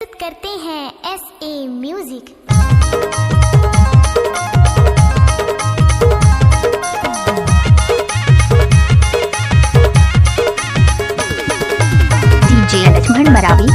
प्रस्तुत करते हैं SA music. DJ Laxman Maravi.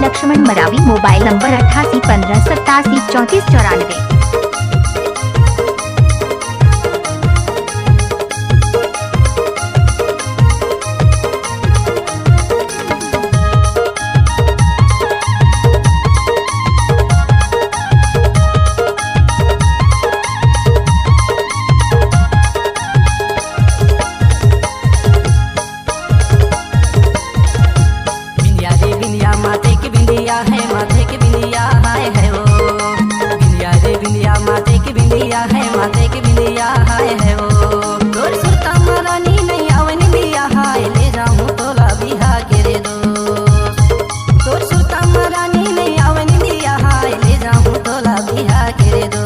Laxman Maravi. Mobile number 8815873494। माथे की बिंदिया हाय है वो बिंदिया रे बिंदिया माथे की बिंदिया हाय है वो गोर सुरता महारानी नहीं आवनी बिया हाय ले जाऊं तोला बिहा के रे दो गोर सुरता महारानी नहीं आवनी बिया हाय ले जाऊं तोला बिहा के रे दो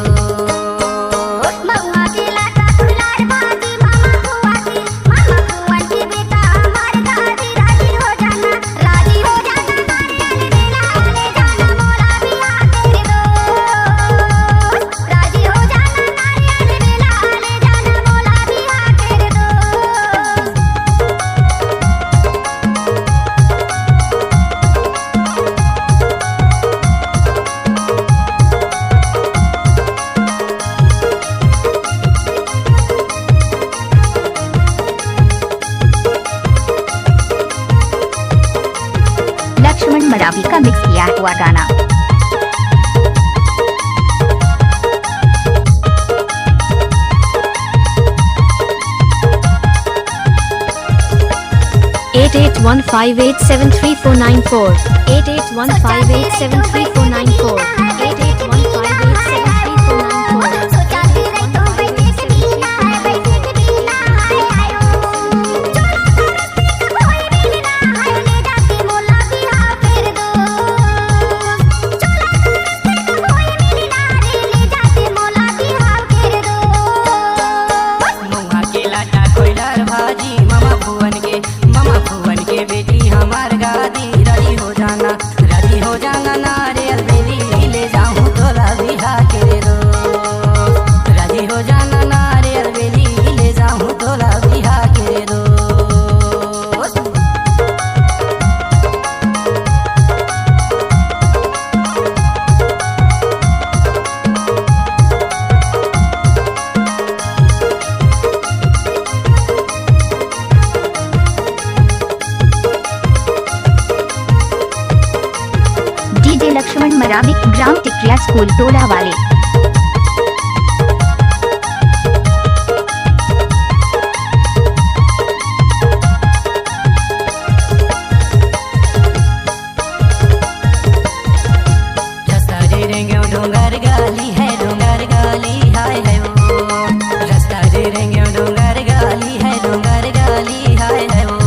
लक्ष्मण मरावी का मिक्स किया हुआ गाना। Eight 8815873494 8815873494 8815873494। बेटी हमार गादी राजी हो जाना नारियल बेली ले जाऊं तोला बिहा के दो राजी हो जाना नारियल बेली ले जाऊं तोला बिहा के दो लक्ष्मण मरावी, ग्राम टिकरिया स्कूल टोला वाले। रास्ता रे रेंगे डोंगर गाली है हाय है वो रास्ता रे रेंगे डोंगर गाली है वो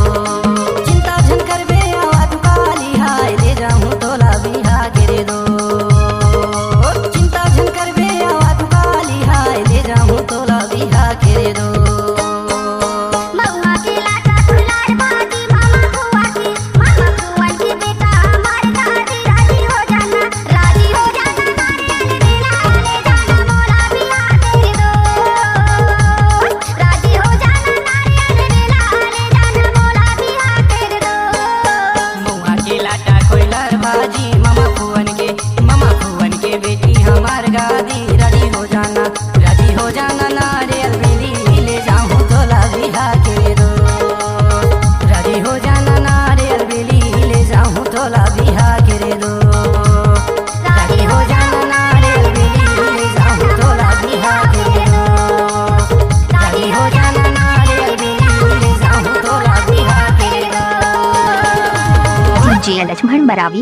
चिंता झन कर बे आवा तू काली हाय ले जाऊं तोला बिहा के रे दो चिंता झन कर डीजे लक्ष्मण मरावी।